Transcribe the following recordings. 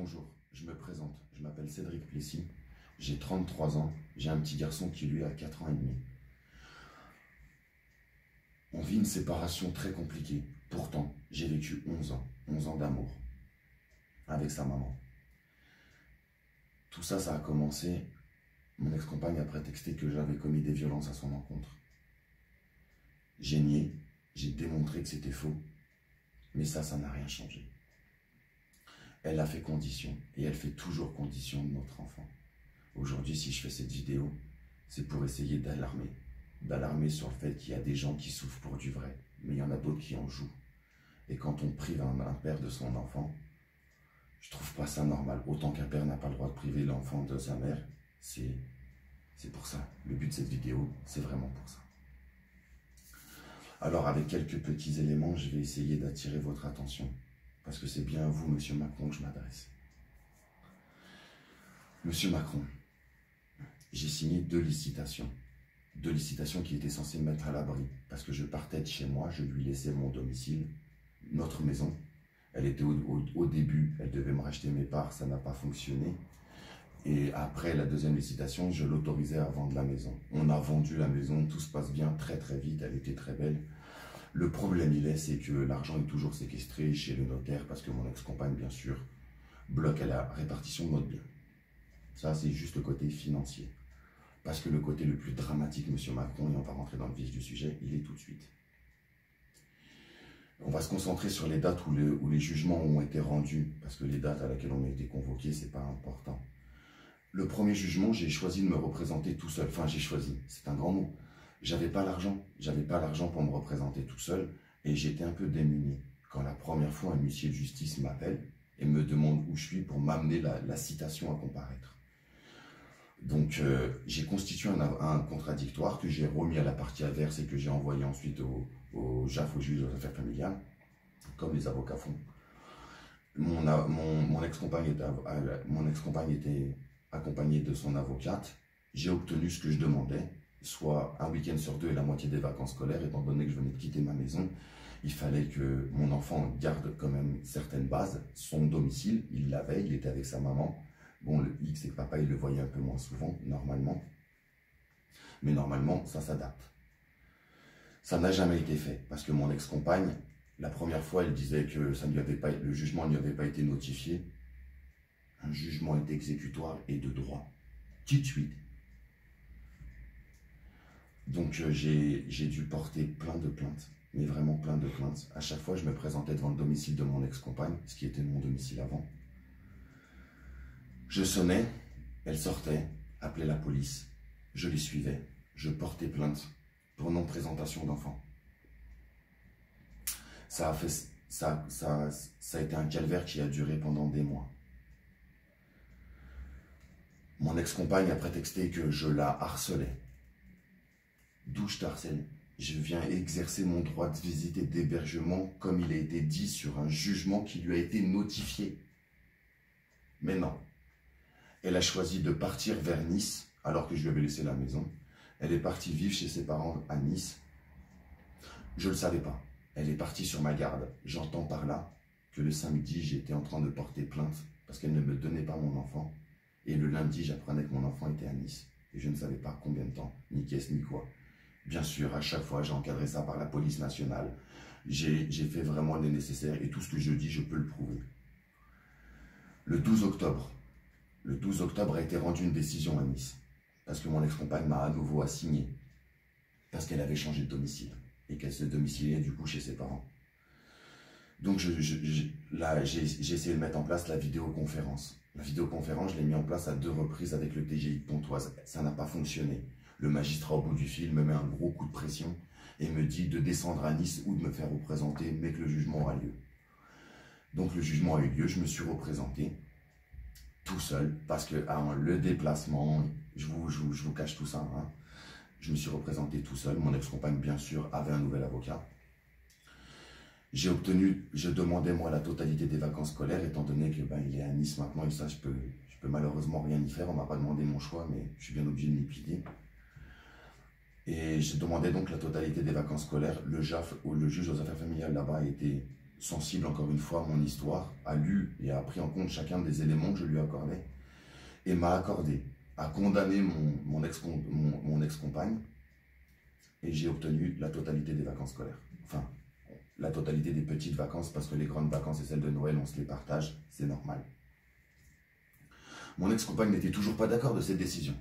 Bonjour, je me présente, je m'appelle Cédric Plessis, j'ai 33 ans, j'ai un petit garçon qui lui a 4 ans et demi. On vit une séparation très compliquée, pourtant j'ai vécu 11 ans d'amour avec sa maman. Tout ça, ça a commencé, mon ex-compagne a prétexté que j'avais commis des violences à son encontre. J'ai nié, j'ai démontré que c'était faux, mais ça n'a rien changé. Elle a fait condition, et elle fait toujours condition de notre enfant. Aujourd'hui, si je fais cette vidéo, c'est pour essayer d'alarmer sur le fait qu'il y a des gens qui souffrent pour du vrai, mais il y en a d'autres qui en jouent. Et quand on prive un père de son enfant, je trouve pas ça normal. Autant qu'un père n'a pas le droit de priver l'enfant de sa mère, c'est pour ça. Le but de cette vidéo, c'est vraiment pour ça. Alors, avec quelques petits éléments, je vais essayer d'attirer votre attention. Parce que c'est bien à vous, Monsieur Macron, que je m'adresse. Monsieur Macron, j'ai signé 2 licitations. 2 licitations qui étaient censées me mettre à l'abri. Parce que je partais de chez moi, je lui laissais mon domicile, notre maison. Elle était au début, elle devait me racheter mes parts, ça n'a pas fonctionné. Et après la 2e licitation, je l'autorisais à vendre la maison. On a vendu la maison, tout se passe bien très vite, elle était très belle. Le problème, c'est que l'argent est toujours séquestré chez le notaire parce que mon ex-compagne, bien sûr, bloque à la répartition de notre bien. Ça, c'est juste le côté financier. Parce que le côté le plus dramatique, Monsieur Macron, et on va rentrer dans le vif du sujet, il est tout de suite. On va se concentrer sur les dates où les jugements ont été rendus, parce que les dates à laquelle on a été convoqué, c'est pas important. Le premier jugement, j'ai choisi de me représenter tout seul. Enfin, j'ai choisi, c'est un grand mot. J'avais pas l'argent pour me représenter tout seul et j'étais un peu démuni. Quand la première fois un huissier de justice m'appelle et me demande où je suis pour m'amener la citation à comparaître. Donc j'ai constitué un contradictoire que j'ai remis à la partie adverse et que j'ai envoyé ensuite au JAF, au juge aux affaires familiales, comme les avocats font. Mon ex-compagne était accompagnée de son avocate. J'ai obtenu ce que je demandais, soit un week-end sur 2 et la moitié des vacances scolaires, étant donné que je venais de quitter ma maison. Il fallait que mon enfant garde quand même certaines bases. Son domicile, il l'avait, il était avec sa maman. Bon, le hic, c'est que papa, il le voyait un peu moins souvent, normalement. Mais normalement, ça s'adapte. Ça n'a jamais été fait, parce que mon ex-compagne, la première fois, elle disait que le jugement ne lui avait pas été notifié. Un jugement est exécutoire et de droit. Tout de suite. Donc j'ai dû porter plein de plaintes, mais vraiment plein de plaintes. À chaque fois, je me présentais devant le domicile de mon ex-compagne, ce qui était mon domicile avant. Je sonnais, elle sortait, appelait la police, je les suivais, je portais plainte pour non-présentation d'enfant. Ça a été un calvaire qui a duré pendant des mois. Mon ex-compagne a prétexté que je la harcelais. D'où je te harcèle? Je viens exercer mon droit de visite et d'hébergement comme il a été dit sur un jugement qui lui a été notifié. Mais non. Elle a choisi de partir vers Nice alors que je lui avais laissé la maison. Elle est partie vivre chez ses parents à Nice. Je ne le savais pas. Elle est partie sur ma garde. J'entends par là que le samedi, j'étais en train de porter plainte parce qu'elle ne me donnait pas mon enfant. Et le lundi, j'apprenais que mon enfant était à Nice. Et je ne savais pas combien de temps, ni qu'est-ce, ni quoi. Bien sûr, à chaque fois, j'ai encadré ça par la police nationale. J'ai fait vraiment le nécessaire et tout ce que je dis, je peux le prouver. Le 12 octobre a été rendue une décision à Nice. Parce que mon ex-compagne m'a à nouveau assigné. Parce qu'elle avait changé de domicile. Et qu'elle se domiciliait du coup chez ses parents. Donc là, j'ai essayé de mettre en place la vidéoconférence. La vidéoconférence, je l'ai mis en place à 2 reprises avec le TGI de Pontoise. Ça n'a pas fonctionné. Le magistrat au bout du fil me met un gros coup de pression et me dit de descendre à Nice ou de me faire représenter, mais que le jugement a lieu. Donc le jugement a eu lieu, je me suis représenté tout seul, parce que le déplacement, je vous cache tout ça, hein. Je me suis représenté tout seul, mon ex-compagne bien sûr avait un nouvel avocat. Je demandais moi la totalité des vacances scolaires, étant donné que il est à Nice maintenant, et ça je peux malheureusement rien y faire, on m'a pas demandé mon choix, mais je suis bien obligé de m'y plier. Et je demandais donc la totalité des vacances scolaires. Le JAF ou le juge aux affaires familiales là-bas a été sensible encore une fois à mon histoire, a lu et a pris en compte chacun des éléments que je lui accordais et m'a accordé à condamner mon ex-compagne et j'ai obtenu la totalité des vacances scolaires. Enfin, la totalité des petites vacances parce que les grandes vacances et celles de Noël, on se les partage, c'est normal. Mon ex-compagne n'était toujours pas d'accord de cette décision.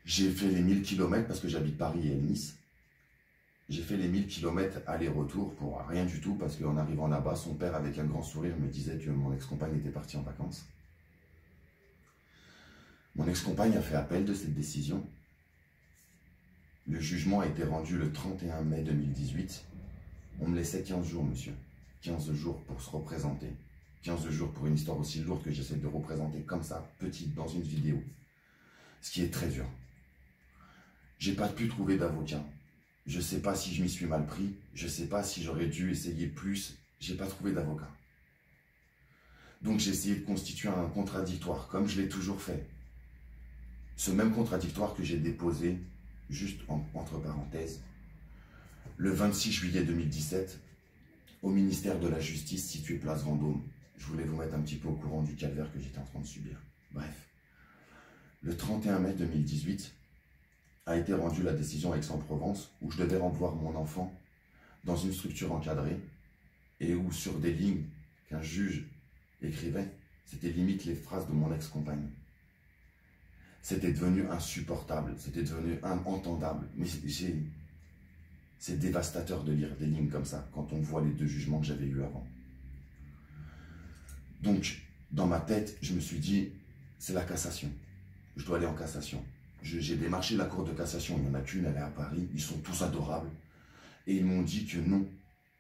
J'ai fait les 1000 km parce que j'habite Paris et Nice. J'ai fait les 1000 km aller-retour pour rien du tout parce qu'en arrivant là-bas, son père avec un grand sourire me disait que mon ex-compagne était partie en vacances. Mon ex-compagne a fait appel de cette décision. Le jugement a été rendu le 31 mai 2018. On me laissait 15 jours, monsieur. 15 jours pour se représenter. 15 jours pour une histoire aussi lourde que j'essaie de représenter comme ça, petite, dans une vidéo. Ce qui est très dur. J'ai pas pu trouver d'avocat. Je sais pas si je m'y suis mal pris. Je sais pas si j'aurais dû essayer plus. J'ai pas trouvé d'avocat. Donc j'ai essayé de constituer un contradictoire, comme je l'ai toujours fait. Ce même contradictoire que j'ai déposé, juste entre parenthèses, le 26 juillet 2017, au ministère de la Justice situé place Vendôme. Je voulais vous mettre un petit peu au courant du calvaire que j'étais en train de subir. Bref, le 31 mai 2018 a été rendue la décision à Aix-en-Provence où je devais revoir mon enfant dans une structure encadrée et où sur des lignes qu'un juge écrivait, c'était limite les phrases de mon ex-compagne. C'était devenu insupportable, c'était devenu inentendable. Mais c'est dévastateur de lire des lignes comme ça quand on voit les deux jugements que j'avais eus avant. Donc, dans ma tête, je me suis dit, c'est la cassation. Je dois aller en cassation. J'ai démarché la cour de cassation, il n'y en a qu'une, elle est à Paris, ils sont tous adorables. Et ils m'ont dit que non,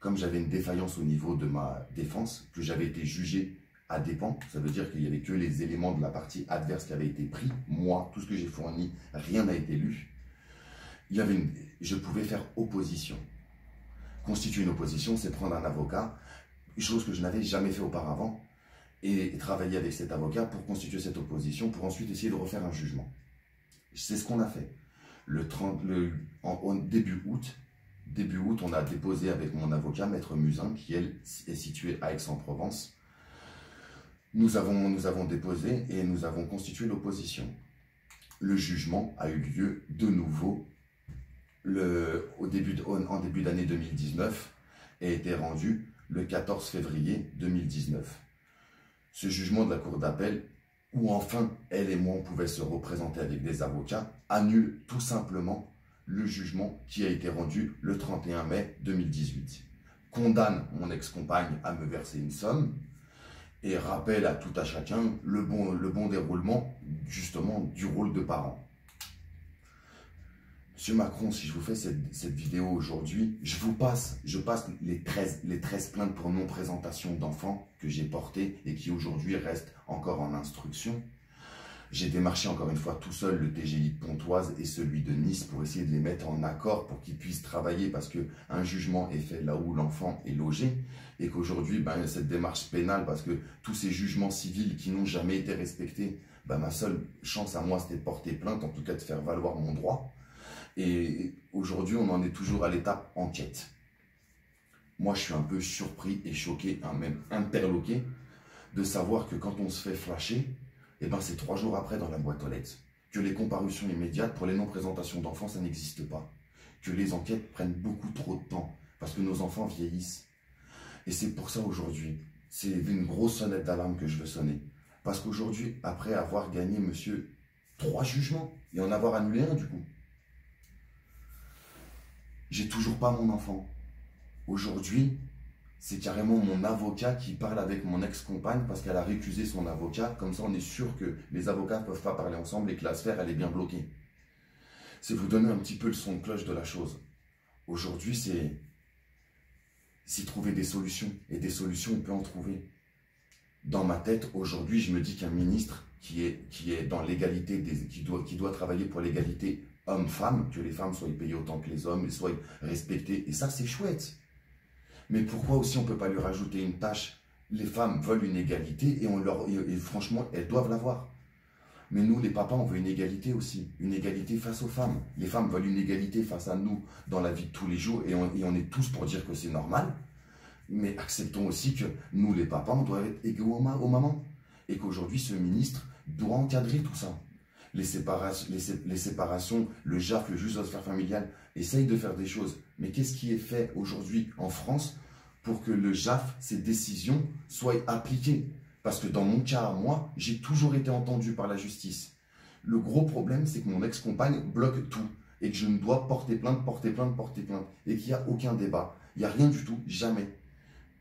comme j'avais une défaillance au niveau de ma défense, que j'avais été jugé à dépens, ça veut dire qu'il n'y avait que les éléments de la partie adverse qui avaient été pris. Moi, tout ce que j'ai fourni, rien n'a été lu. Je pouvais faire opposition. Constituer une opposition, c'est prendre un avocat, chose que je n'avais jamais fait auparavant, et travailler avec cet avocat pour constituer cette opposition, pour ensuite essayer de refaire un jugement. C'est ce qu'on a fait. Début août, on a déposé avec mon avocat, Maître Musin, qui elle est situé à Aix-en-Provence. Nous avons déposé et nous avons constitué l'opposition. Le jugement a eu lieu de nouveau en début d'année 2019 et a été rendu le 14 février 2019. Ce jugement de la Cour d'appel, où enfin elle et moi on pouvait se représenter avec des avocats, annule tout simplement le jugement qui a été rendu le 31 mai 2018. Condamne mon ex-compagne à me verser une somme et rappelle à tout à chacun le bon déroulement justement du rôle de parent. Monsieur Macron, si je vous fais cette vidéo aujourd'hui, je passe les 13 plaintes pour non-présentation d'enfants que j'ai portées et qui aujourd'hui restent encore en instruction. J'ai démarché encore une fois tout seul le TGI de Pontoise et celui de Nice pour essayer de les mettre en accord pour qu'ils puissent travailler parce qu'un jugement est fait là où l'enfant est logé et qu'aujourd'hui, cette démarche pénale, parce que tous ces jugements civils qui n'ont jamais été respectés, ma seule chance à moi c'était de porter plainte, en tout cas de faire valoir mon droit. Et aujourd'hui, on en est toujours à l'étape enquête. Moi, je suis un peu surpris et choqué, même interloqué, de savoir que quand on se fait flasher, c'est 3 jours après dans la boîte aux lettres. Que les comparutions immédiates pour les non-présentations d'enfants, ça n'existe pas. Que les enquêtes prennent beaucoup trop de temps, parce que nos enfants vieillissent. Et c'est pour ça aujourd'hui, c'est une grosse sonnette d'alarme que je veux sonner. Parce qu'aujourd'hui, après avoir gagné, monsieur, 3 jugements, et en avoir annulé un du coup, j'ai toujours pas mon enfant. Aujourd'hui, c'est carrément mon avocat qui parle avec mon ex-compagne parce qu'elle a récusé son avocat. Comme ça, on est sûr que les avocats ne peuvent pas parler ensemble et que la sphère, elle est bien bloquée. C'est vous donner un petit peu le son de cloche de la chose. Aujourd'hui, c'est trouver des solutions. Et des solutions, on peut en trouver. Dans ma tête, aujourd'hui, je me dis qu'un ministre qui est dans l'égalité, qui doit travailler pour l'égalité hommes-femmes, que les femmes soient payées autant que les hommes, et soient respectées. Et ça, c'est chouette. Mais pourquoi aussi on ne peut pas lui rajouter une tâche? Les femmes veulent une égalité et franchement, elles doivent l'avoir. Mais nous, les papas, on veut une égalité aussi. Une égalité face aux femmes. Les femmes veulent une égalité face à nous dans la vie de tous les jours et on est tous pour dire que c'est normal. Mais acceptons aussi que nous, les papas, on doit être égaux aux mamans. Et qu'aujourd'hui, ce ministre doit encadrer tout ça. Les séparations, le JAF, le juge aux affaires familiales, essaye de faire des choses. Mais qu'est-ce qui est fait aujourd'hui en France pour que le JAF, ces décisions, soient appliquées? Parce que dans mon cas à moi, j'ai toujours été entendu par la justice. Le gros problème, c'est que mon ex-compagne bloque tout. Et que je ne dois porter plainte, porter plainte, porter plainte. Et qu'il n'y a aucun débat. Il n'y a rien du tout, jamais.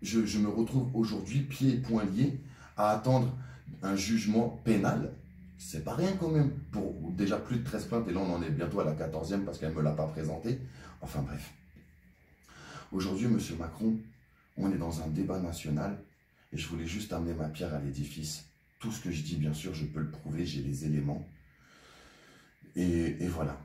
Je me retrouve aujourd'hui, pieds et poings liés, à attendre un jugement pénal. C'est pas rien quand même. Pour déjà plus de 13 plaintes, et là on en est bientôt à la 14e parce qu'elle ne me l'a pas présenté. Enfin bref. Aujourd'hui, monsieur Macron, on est dans un débat national et je voulais juste amener ma pierre à l'édifice. Tout ce que je dis, bien sûr, je peux le prouver, j'ai les éléments. Et voilà.